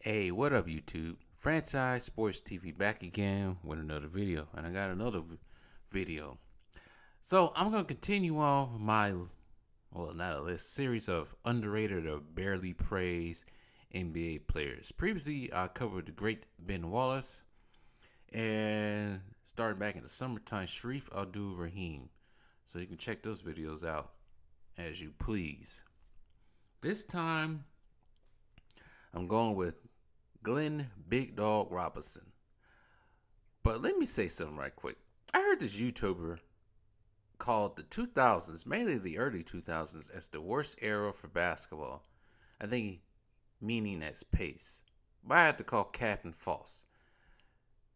Hey, what up, YouTube? Franchise Sports TV back again with another video, and I got another video. So I'm gonna continue on my, well, not a list, series of underrated or barely praised NBA players. Previously, I covered the great Ben Wallace, and starting back in the summertime, Sharif Abdul-Rahim. So you can check those videos out as you please. This time, I'm going with Glenn Big Dog Robinson. But let me say something right quick. I heard this YouTuber called the 2000s, mainly the early 2000s, as the worst era for basketball. I think meaning as pace. But I have to call Captain false.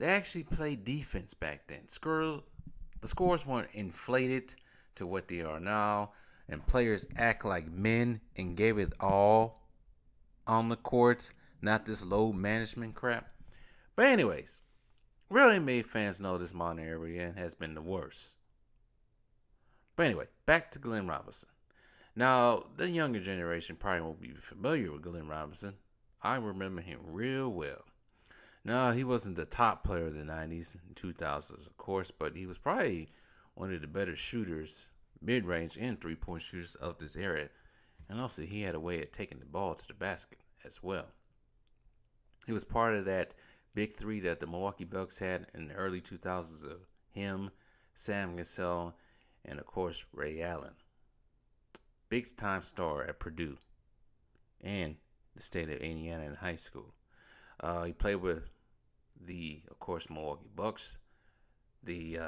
They actually played defense back then. The scores weren't inflated to what they are now, and players act like men and gave it all on the court, not this load management crap. But anyways, real NBA fans know this modern era has been the worst. But anyway, back to Glenn Robinson. Now, the younger generation probably won't be familiar with Glenn Robinson. I remember him real well. Now, he wasn't the top player of the 90s and 2000s, of course, but he was probably one of the better shooters, mid-range and three-point shooters of this era. And also, he had a way of taking the ball to the basket as well. He was part of that big three that the Milwaukee Bucks had in the early 2000s of him, Sam Cassell, and of course Ray Allen. Big time star at Purdue and the state of Indiana in high school. He played with the, of course, Milwaukee Bucks, the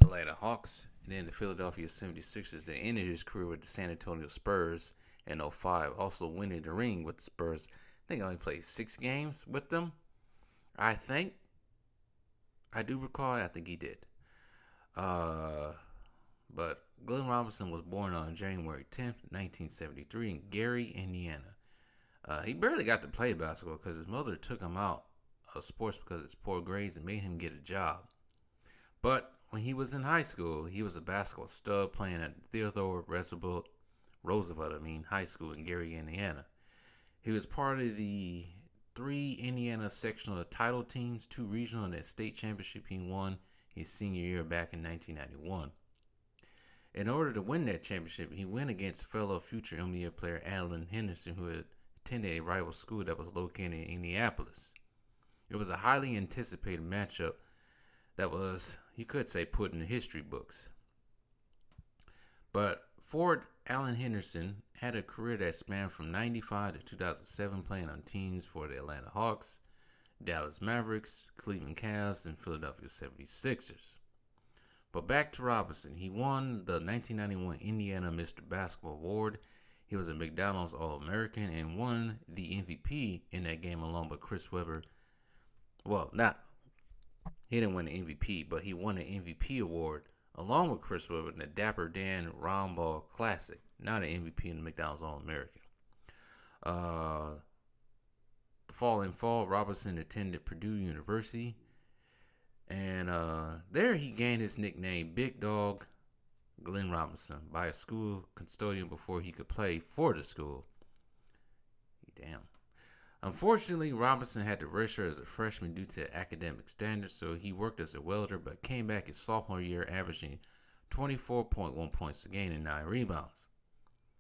Atlanta Hawks, and then the Philadelphia 76ers. That ended his career with the San Antonio Spurs in 05, also winning the ring with the Spurs. I think I only played 6 games with them. I think. I do recall. I think he did. But Glenn Robinson was born on January 10th, 1973 in Gary, Indiana. He barely got to play basketball because his mother took him out of sports because of his poor grades and made him get a job. But when he was in high school, he was a basketball stud playing at Theodore Roosevelt High School in Gary, Indiana. He was part of the 3 Indiana sectional title teams, 2 regional, and that state championship he won his senior year back in 1991. In order to win that championship, he went against fellow future NBA player Alan Henderson, who had attended a rival school that was located in Indianapolis. It was a highly anticipated matchup that was, you could say, put in the history books. But forward Alan Henderson had a career that spanned from 95 to 2007, playing on teams for the Atlanta Hawks, Dallas Mavericks, Cleveland Cavs, and Philadelphia 76ers. But back to Robinson. He won the 1991 Indiana Mr. Basketball Award. He was a McDonald's All-American and won the MVP in that game along with Chris Webber. Well, he didn't win the MVP, but he won the MVP award along with Chris Webber in the Dapper Dan Round Ball Classic. Not an MVP in the McDonald's All-American. The fall, Robinson attended Purdue University. And there he gained his nickname Big Dog Glenn Robinson by a school custodian before he could play for the school. Damn. Unfortunately, Robinson had to redshirt as a freshman due to academic standards, so he worked as a welder but came back his sophomore year averaging 24.1 points a game and 9 rebounds.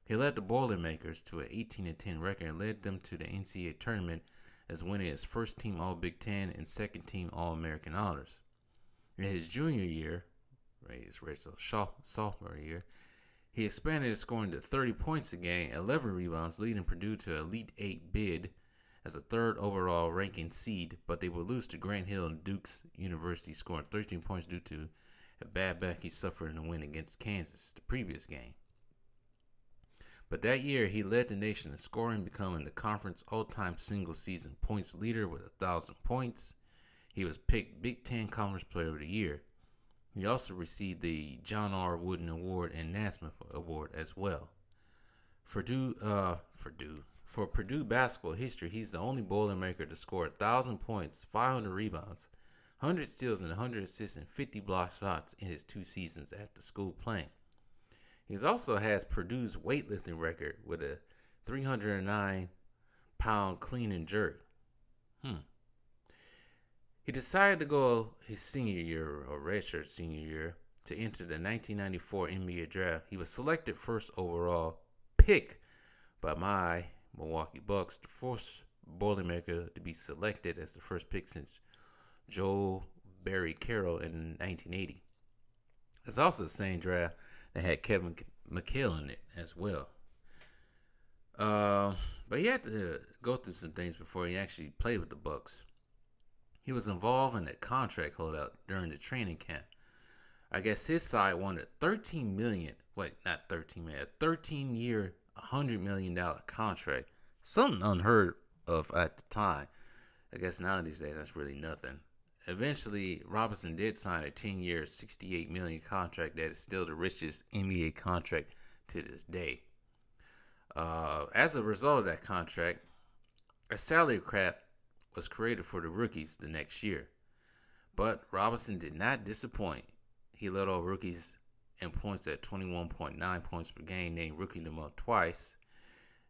He led the Boilermakers to an 18-10 record and led them to the NCAA tournament as winning his first team All-Big Ten and second team All-American honors. In his junior year, his sophomore year, he expanded his scoring to 30 points a game, 11 rebounds, leading Purdue to Elite 8 bid as a 3rd overall ranking seed, but they would lose to Grant Hill and Duke's University, scoring 13 points due to a bad back he suffered in the win against Kansas the previous game. But that year, he led the nation in scoring, becoming the conference all-time single-season points leader with 1,000 points. He was picked Big Ten Conference Player of the Year. He also received the John R. Wooden Award and Naismith Award as well. For Purdue basketball history, he's the only Boilermaker to score 1,000 points, 500 rebounds, 100 steals, and 100 assists and 50 block shots in his 2 seasons at the school playing. He also has Purdue's weightlifting record with a 309-pound clean and jerk. Hmm. He decided to go his senior year, or redshirt senior year, to enter the 1994 NBA draft. He was selected first overall pick by my Milwaukee Bucks, the first Boilermaker to be selected as the first pick since Joe Barry Carroll in 1980. It's also the same draft that had Kevin McHale in it as well. But he had to go through some things before he actually played with the Bucks. He was involved in a contract holdout during the training camp. I guess his side wanted 13 million. Wait, not 13 million. A 13-year, $100 million contract. Something unheard of at the time. I guess nowadays that's really nothing. Eventually, Robinson did sign a 10-year, $68 million contract that is still the richest NBA contract to this day. As a result of that contract, a salary cap was created for the rookies the next year. But Robinson did not disappoint. He led all rookies in points at 21.9 points per game, named Rookie of the Month twice.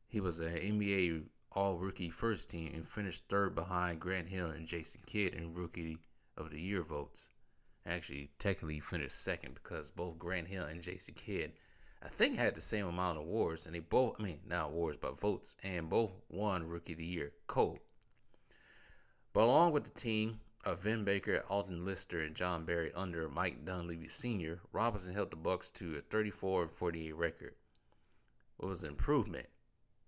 He was an NBA All-Rookie First Team and finished third behind Grant Hill and Jason Kidd in Rookie of the Year votes. Actually, technically, he finished second because both Grant Hill and Jason Kidd, I think, had the same amount of awards, and they both, not awards, but votes, and both won Rookie of the Year, Cole. But along with the team of Vin Baker, Alton Lister, and John Barry under Mike Dunleavy Sr., Robinson helped the Bucks to a 34-48 record. It was an improvement.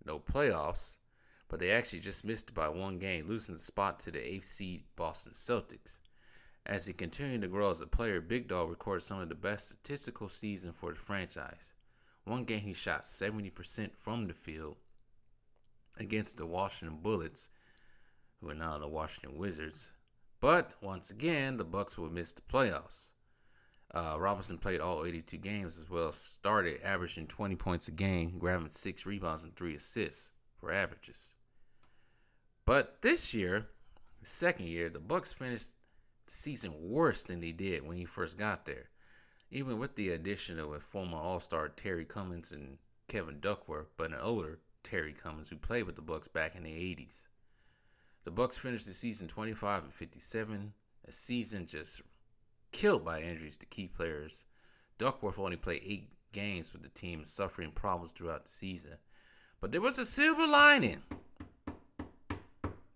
No playoffs, but they actually just missed it by one game, losing the spot to the 8th seed Boston Celtics. As he continued to grow as a player, Big Dog recorded some of the best statistical season for the franchise. One game he shot 70% from the field against the Washington Bullets, who are now the Washington Wizards. But once again, the Bucks would miss the playoffs. Robinson played all 82 games as well, started averaging 20 points a game, grabbing 6 rebounds and 3 assists for averages. But this year, the second year, the Bucks finished the season worse than they did when he first got there. Even with the addition of a former All-Star Terry Cummings and Kevin Duckworth, but an older Terry Cummings who played with the Bucks back in the 80s. The Bucks finished the season 25-57, a season just killed by injuries to key players. Duckworth only played 8 games with the team, suffering problems throughout the season. But there was a silver lining.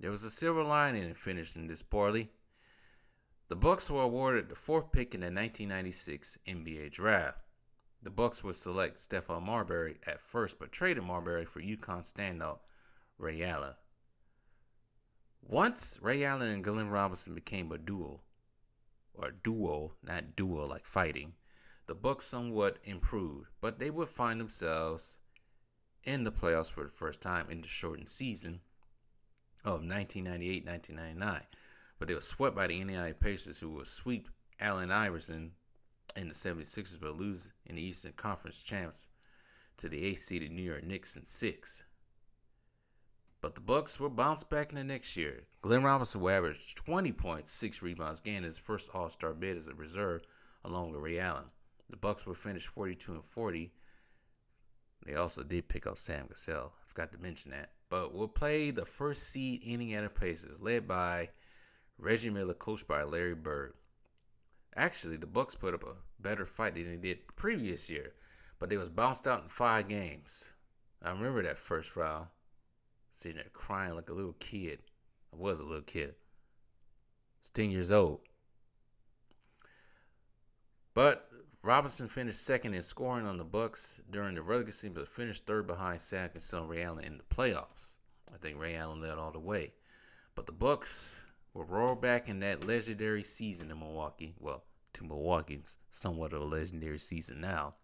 There was a silver lining in finishing this poorly. The Bucks were awarded the 4th pick in the 1996 NBA Draft. The Bucks would select Stephon Marbury at first, but traded Marbury for UConn standout Ray Allen. Once Ray Allen and Glenn Robinson became a duo, not duo like fighting, the Bucks somewhat improved, but they would find themselves in the playoffs for the first time in the shortened season of 1998-1999. But they were swept by the Indiana Pacers, who would sweep Allen Iverson in the 76ers, but lose in the Eastern Conference champs to the 8th-seeded New York Knicks in 6. But the Bucks will bounce back in the next year. Glenn Robinson will average 20 points, 6 rebounds, gaining his first All-Star bid as a reserve, along with Ray Allen. The Bucks will finish 42-40. They also did pick up Sam Cassell. I forgot to mention that. But will play the first seed Indiana Pacers, led by Reggie Miller, coached by Larry Bird. Actually, the Bucks put up a better fight than they did the previous year, but they was bounced out in 5 games. I remember that first round. Sitting there crying like a little kid. I was a little kid. I was 10 years old. But Robinson finished second in scoring on the Bucks during the regular season, but finished third behind Sam Cassell and Ray Allen in the playoffs. I think Ray Allen led all the way. But the Bucks will roar back in that legendary season in Milwaukee. Well, to Milwaukee's somewhat of a legendary season now.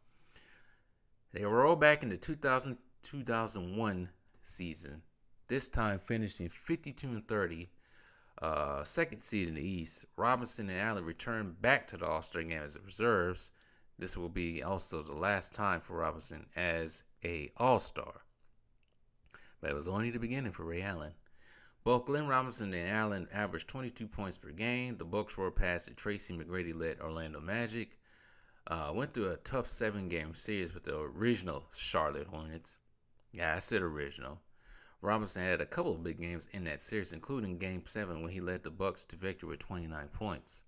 They will roll back in the 2000-2001 season. This time finishing 52-30, second seed in the East. Robinson and Allen returned back to the All-Star game as reserves. This will be also the last time for Robinson as a All-Star. But it was only the beginning for Ray Allen. Both Glenn Robinson and Allen averaged 22 points per game. The Bucks roared past the Tracy McGrady-led Orlando Magic. Went through a tough 7-game series with the original Charlotte Hornets. Yeah, I said original. Robinson had a couple of big games in that series, including Game 7 when he led the Bucks to victory with 29 points.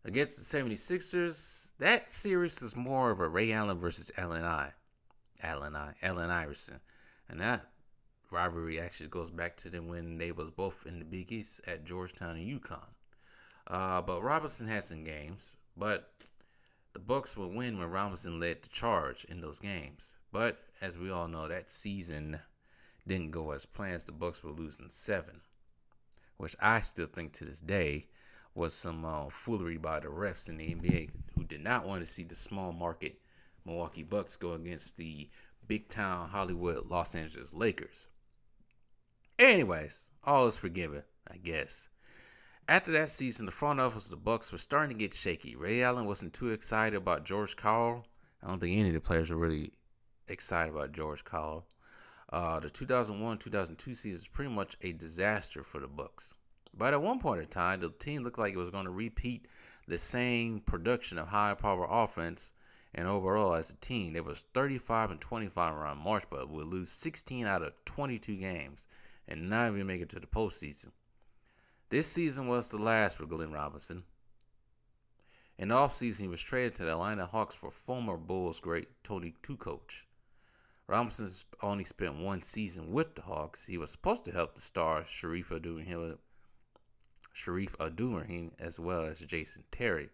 Against the 76ers, that series was more of a Ray Allen versus Allen Iverson. And that rivalry actually goes back to them when they was both in the Big East at Georgetown and UConn. But Robinson had some games, but the Bucks would win when Robinson led the charge in those games. But as we all know, that season didn't go as planned. The Bucks were losing 7, which I still think to this day was some foolery by the refs in the NBA who did not want to see the small market Milwaukee Bucks go against the big town Hollywood Los Angeles Lakers. Anyways, all is forgiven, I guess. After that season, the front office of the Bucks was starting to get shaky. Ray Allen wasn't too excited about George Karl. I don't think any of the players were really excited about George Karl. The 2001-2002 season was pretty much a disaster for the Bucks. But at one point in time, the team looked like it was going to repeat the same production of high-power offense and overall as a team. It was 35-25 around March, but would lose 16 out of 22 games and not even make it to the postseason. This season was the last for Glenn Robinson. In the offseason, he was traded to the Atlanta Hawks for former Bulls great Tony Kukoc. Robinson only spent one season with the Hawks. He was supposed to help the star Sharif Abdul-Rahim as well as Jason Terry,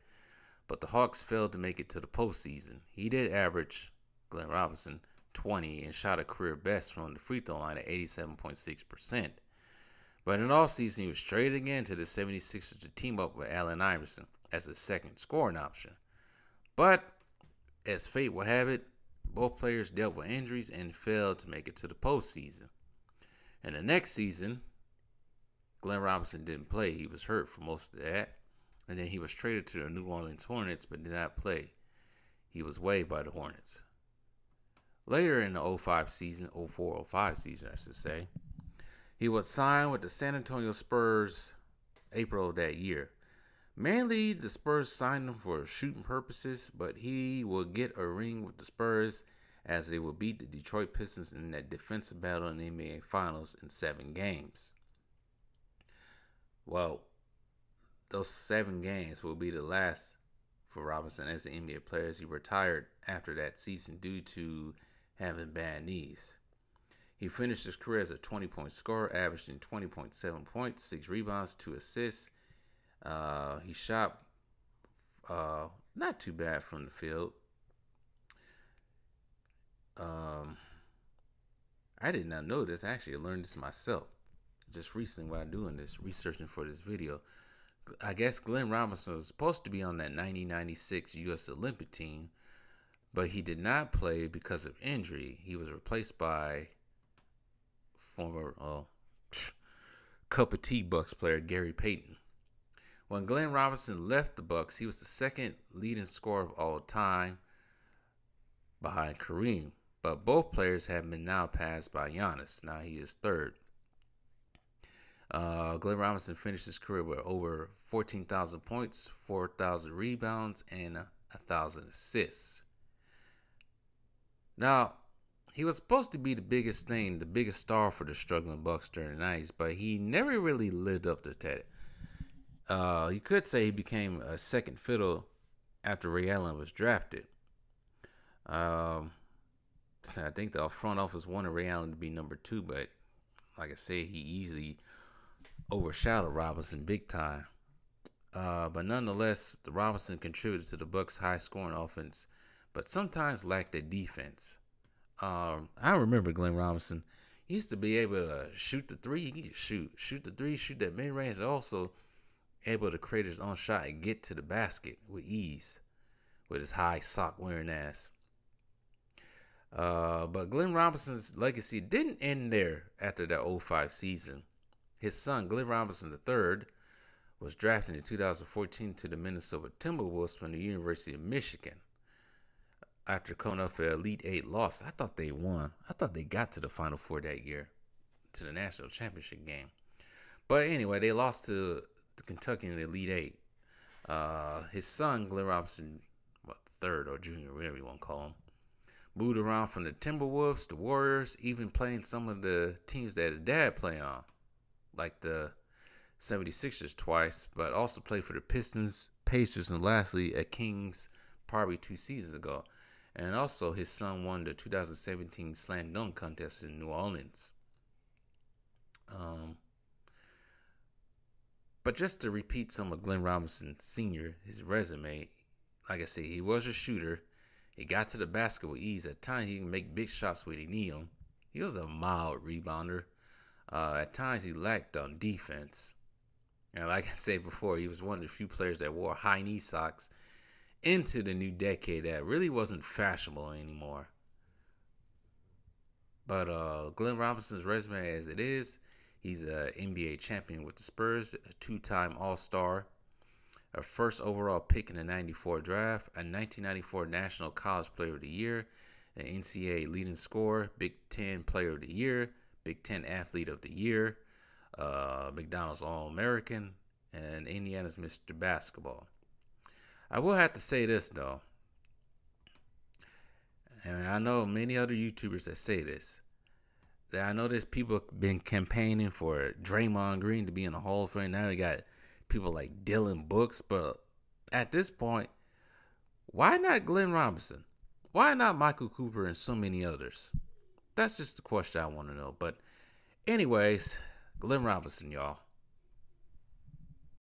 but the Hawks failed to make it to the postseason. He did average, Glenn Robinson, 20 and shot a career best from the free throw line at 87.6%. But in the offseason, he was traded again to the 76ers to team up with Allen Iverson as a second scoring option. But as fate would have it, both players dealt with injuries and failed to make it to the postseason. And the next season, Glenn Robinson didn't play. He was hurt for most of that. And then he was traded to the New Orleans Hornets but did not play. He was waived by the Hornets. Later in the 04-05 season, I should say, he was signed with the San Antonio Spurs April of that year. Mainly, the Spurs signed him for shooting purposes, but he will get a ring with the Spurs as they will beat the Detroit Pistons in that defensive battle in the NBA Finals in 7 games. Well, those 7 games will be the last for Robinson as an NBA player, as he retired after that season due to having bad knees. He finished his career as a 20-point scorer, averaging 20.7 points, 6 rebounds, 2 assists. He shot not too bad from the field. I did not know this. Actually, I learned this myself just recently while doing this, researching for this video. I guess Glenn Robinson was supposed to be on that 1996 U.S. Olympic team, but he did not play because of injury. He was replaced by former cup of tea Bucks player Gary Payton. When Glenn Robinson left the Bucks, he was the second leading scorer of all time behind Kareem. But both players have been now passed by Giannis. Now he is third. Glenn Robinson finished his career with over 14,000 points, 4,000 rebounds, and 1,000 assists. Now, he was supposed to be the biggest thing, the biggest star for the struggling Bucks during the 90s, but he never really lived up to that. You could say he became a second fiddle after Ray Allen was drafted. I think the front office wanted Ray Allen to be number 2, but like I said, he easily overshadowed Robinson big time. But nonetheless, the Robinson contributed to the Bucks' high-scoring offense, but sometimes lacked a defense. I remember Glenn Robinson. He used to be able to shoot the 3. He could shoot the 3, shoot that mid-range, and also able to create his own shot and get to the basket with ease with his high sock-wearing ass. But Glenn Robinson's legacy didn't end there after that 05 season. His son, Glenn Robinson III, was drafted in 2014 to the Minnesota Timberwolves from the University of Michigan. After coming off an Elite 8 loss, I thought they won. I thought they got to the Final Four that year, to the National Championship game. But anyway, they lost to Kentucky in the Elite 8. His son, Glenn Robinson, third or junior, whatever you want to call him, Moved around from the Timberwolves, the Warriors, even playing some of the teams that his dad played on, like the 76ers twice, but also played for the Pistons, Pacers, and lastly at Kings probably 2 seasons ago. And also his son won the 2017 Slam Dunk Contest in New Orleans. But just to repeat some of Glenn Robinson Sr., his resume, like I said, he was a shooter. He got to the basket with ease. At times, he can make big shots when he need them. He was a mild rebounder. At times, he lacked on defense. And like I said before, he was one of the few players that wore high knee socks into the new decade that really wasn't fashionable anymore. But Glenn Robinson's resume as it is, he's an NBA champion with the Spurs, a 2-time All-Star, a first overall pick in the 94 draft, a 1994 National College Player of the Year, an NCAA leading scorer, Big Ten Player of the Year, Big Ten Athlete of the Year, McDonald's All-American, and Indiana's Mr. Basketball. I will have to say this, though, and I know many other YouTubers that say this, that I know there's people been campaigning for Draymond Green to be in the Hall of Fame. Now we got people like Dylan Brooks, but at this point, why not Glenn Robinson? Why not Michael Cooper and so many others? That's just the question I want to know. But anyways, Glenn Robinson, y'all.